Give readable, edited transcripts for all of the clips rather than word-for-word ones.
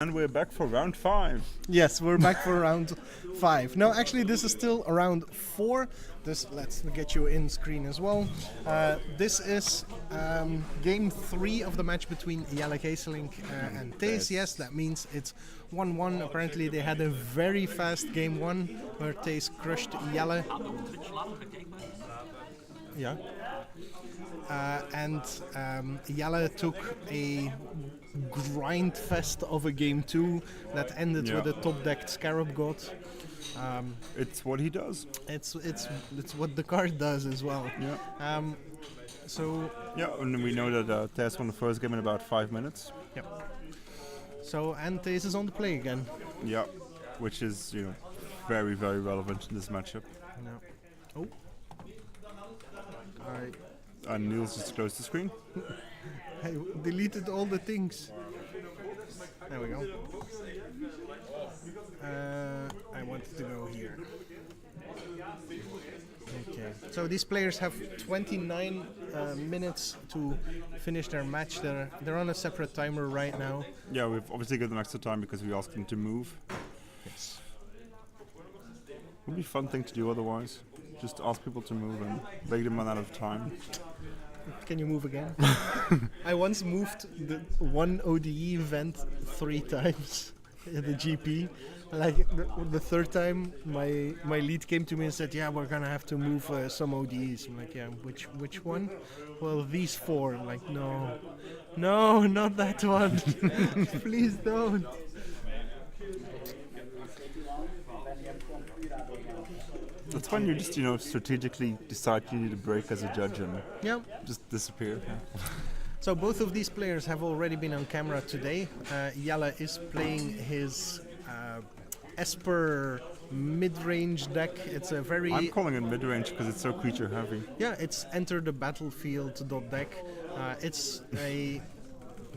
And we're back for round 5. Yes, we're back for round 5. No, actually, this is still round 4. Let's get you in screen as well. This is game 3 of the match between Jelle and Thijs. Yes, that means it's 1-1. Apparently, they had a very fast game 1 where Thijs crushed Jelle. Yeah. And Jelle took a grind fest of a game 2 that ended with a top-decked Scarab God. It's what he does. It's what the card does as well. Yeah. And we know that Thijs won the first game in about 5 minutes. Yep. So and Thijs is on the play again. Yeah, which is very, very relevant in this matchup. No. Oh. Alright. And Niels just closed the screen. I deleted all the things. There we go. I wanted to go here. Okay. So these players have 29 minutes to finish their match. They're on a separate timer right now. Yeah, we've obviously given them extra time because we asked them to move. Yes. Would be a fun thing to do otherwise. Just ask people to move and make them run out of time. Can you move again? I once moved the one ODE event 3 times at the GP. Like the third time, my lead came to me and said, "Yeah, we're gonna have to move some ODEs." I'm like, "Yeah, which one?" "Well, these 4." I'm like, no, not that one. Please don't. That's when you just, strategically decide you need a break as a judge and just disappear. So both of these players have already been on camera today. Jelle is playing his Esper Midrange deck. It's a very... I'm calling it Midrange because it's so creature heavy. Yeah, it's enter the battlefield deck. It's a...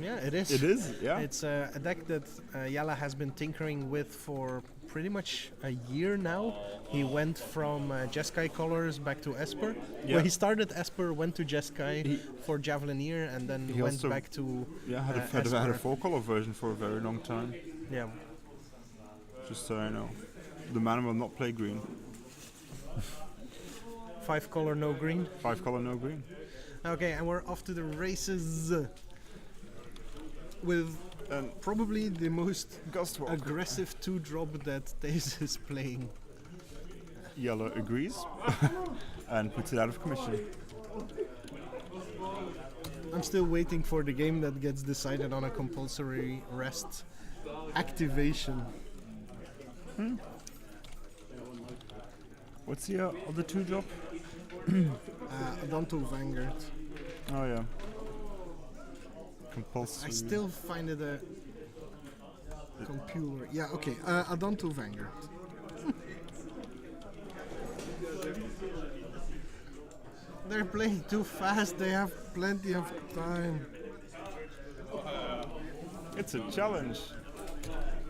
Yeah, it is. It is, yeah. It's a deck that Jelle has been tinkering with for pretty much a year now. He went from Jeskai colors back to Esper. Yeah. Well, he started Esper, went to Jeskai for Javelineer, and then he went back to had a 4-color version for a very long time. Yeah. Just so I know. The man will not play green. 5-color, no green. 5-color, no green. Okay, and we're off to the races with probably the most aggressive 2-drop that Thijs is playing. Jelle agrees and puts it out of commission. I'm still waiting for the game that gets decided on a compulsory rest activation. What's the other 2-drop? Adonto Vanguard. Oh yeah. Compulsory. I still find it a computer. Yeah, okay. Adonto Vanguard. They're playing too fast. They have plenty of time. It's a challenge.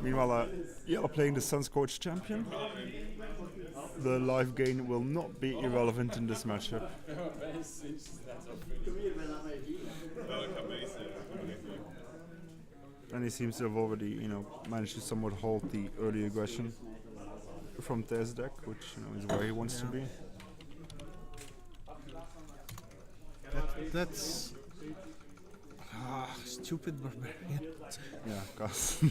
Meanwhile, Jelle playing the Sunscorched champion. The life gain will not be irrelevant in this matchup. And he seems to have already, managed to somewhat halt the early aggression from Thijs' deck, which is where he wants to be. That's stupid barbarian. Yeah, Gus.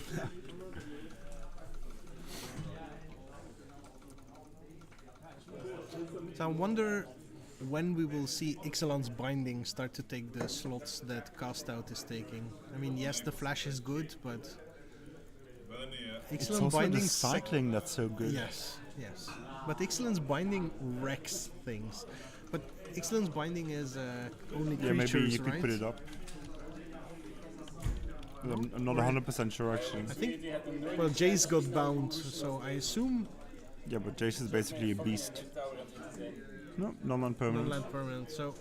So I wonder when we will see Ixalan's Binding start to take the slots that Cast Out is taking. I mean, yes, the flash is good, but It's also the cycling that's so good. Yes. But Ixalan's Binding wrecks things. But Ixalan's Binding is only creatures, maybe you right? could put it up. I'm not 100% sure actually. I think, well, Jace got bound, so I assume... Yeah, but Jace is basically a beast. No, non-permanent. Non-land permanent, so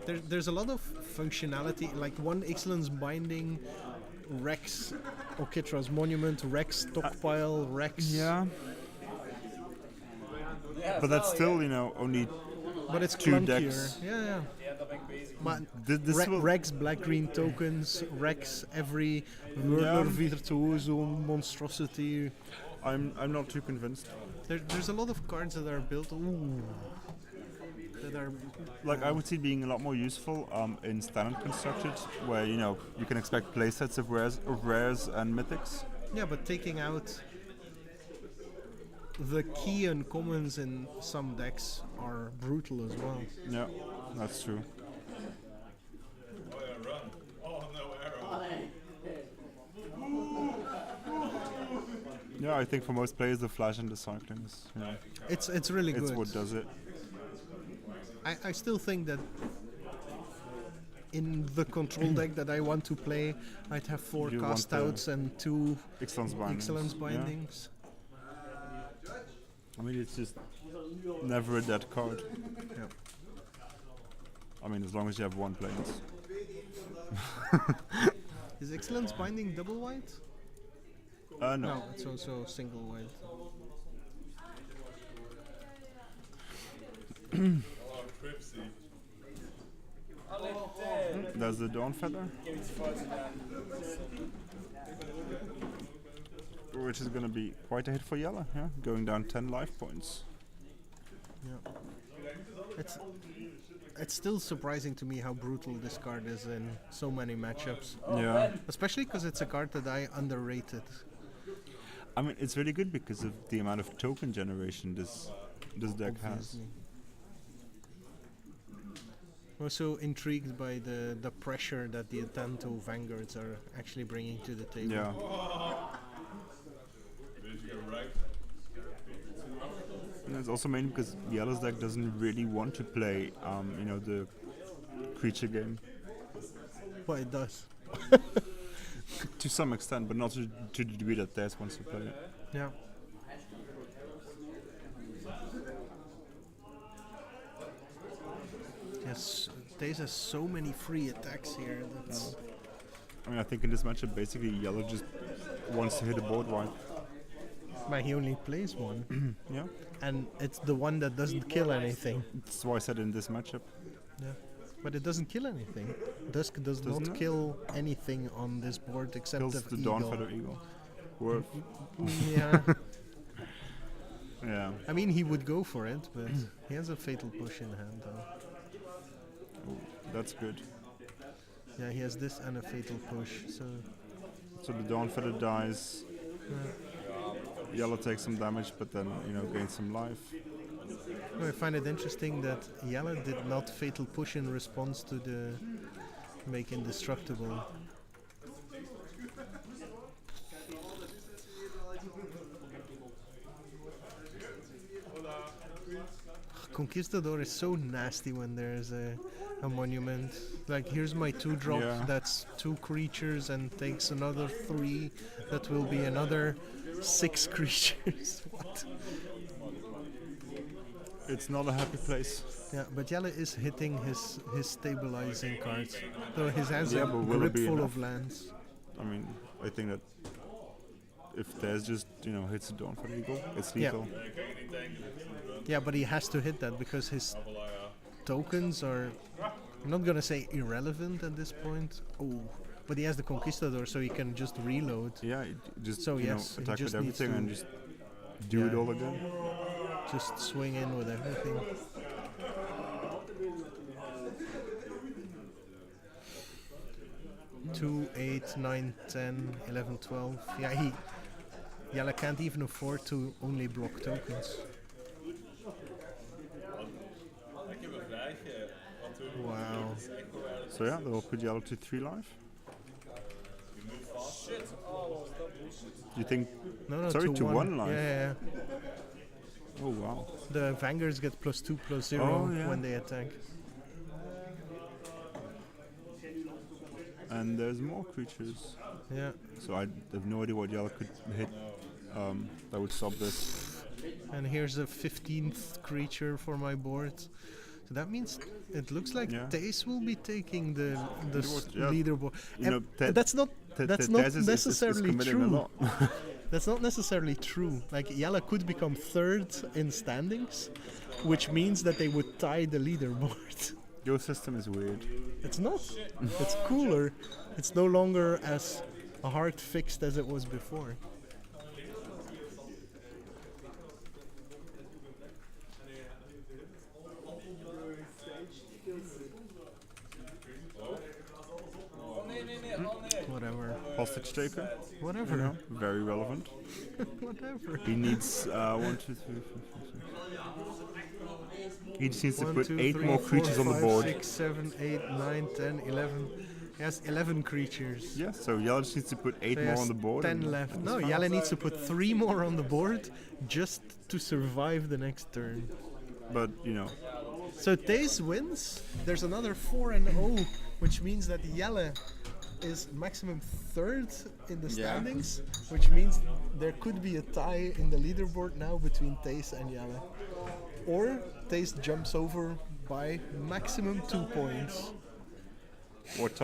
there's a lot of functionality, like one Ixalan's Binding, Rex, Okitra's Monument, Rex Stockpile, Rex... Yeah. But that's still, only but it's 2 clunkier. decks. Yeah. Maar This will, Rex black-green tokens, Rex every murder virtuoso monstrosity. I'm not too convinced. There's a lot of cards that are built. Ooh, that are Like I would see it being a lot more useful in standard constructed, where you can expect playsets of rares and mythics. yeah, but taking out the key uncommons in some decks are brutal as well. Yeah, that's true. Yeah, I think for most players the flash and the cycling is, It's really good. it's what does it. I still think that in the control deck that I want to play, I'd have 4 You cast want the outs and 2 Excellence bindings. excellence yeah. bindings. I mean, it's just never a dead card. Yeah. I mean, as long as you have one planes. Is excellence binding double white? No. No, it's also single white. There's the Dawn Feather, which is going to be quite a hit for Jelle, yeah? Going down 10 life points. Yeah. It's still surprising to me how brutal this card is in so many matchups. Yeah. Especially because it's a card that I underrated. I mean, it's really good because of the amount of token generation this deck has. Obviously. I'm also intrigued by the pressure that the Atanto Vanguards are actually bringing to the table. Yeah. And it's also mainly because Jelle's deck doesn't really want to play, the creature game. Well, it does. To some extent, but not to the degree that Thijs wants to play it. Yeah. Yes, Thijs has so many free attacks here. That's I mean, I think in this matchup, basically, Jelle just wants to hit a board wipe. but he only plays one, Yeah. and it's the one that doesn't kill anything. That's why I said in this matchup. Yeah. But it doesn't kill anything. Dusk does Doesn't not it? kill anything on this board except Kills the the eagle. Dawn Feather Eagle. Worth. Yeah. Yeah. I mean, he would go for it, but he has a fatal push in hand, though. Ooh, that's good. Yeah, he has this and a fatal push, so... So the Dawn Feather dies. Jelle takes some damage, but then, gains some life. I find it interesting that Jelle did not fatal push in response to the make indestructible. Conquistador is so nasty when there's a monument. Like, here's my 2-drop, Yeah. that's 2 creatures and takes another 3. That will be another 6 creatures. What? It's not a happy place. Yeah, but Jelle is hitting his stabilizing cards. So his hands Yeah, are but will it grip be full enough? of lands. I mean, I think that if Thijs just, hits the Dawn Feather Eagle, it's Yeah. lethal. Yeah, but he has to hit that because his tokens are, I'm not gonna say irrelevant at this point. Oh, but he has the Conquistador, so he can just reload. Yeah, just So yes, he attack just with needs everything to- and just do it Yeah. all again. Just swing in with everything. Two, 8, 9, 10, 11, 12. Yeah, Jelle can't even afford to only block tokens. Wow. So yeah, they'll put Jelle to 3 life. You think? No, Sorry, to 1 1 life. Yeah. Oh wow. The Vanguards get +2/+0 Oh, yeah. when they attack. And there's more creatures. Yeah. So I have no idea what Jelle could hit that would stop this. And here's a 15th creature for my board. So that means it looks like Yeah. Thijs will be taking the Yeah. leaderboard. You know, And that's not Thijs is necessarily committing a true. lot. That's not necessarily true. Like, Jelle could become 3rd in standings, which means that they would tie the leaderboard. Your system is weird. It's not. It's cooler. It's no longer as hard fixed as it was before. Whatever. Hostage taker. Whatever. You know, very relevant. Whatever. He needs 1, 2, 3, 4, 5, 6. He just needs to put 8 more creatures on the board. 6, 7, 8, 9, 10, 11. He has 11 creatures. Yeah, so Jelle just needs to put 8 So he more has on the board. 10 left. No, Jelle needs to put 3 more on the board just to survive the next turn. But, you know. So Thijs wins. There's another 4-0, which means that Jelle is maximum 3rd in the standings, which means there could be a tie in the leaderboard now between Thijs and Jelle. Or Thijs jumps over by maximum 2 points. What time?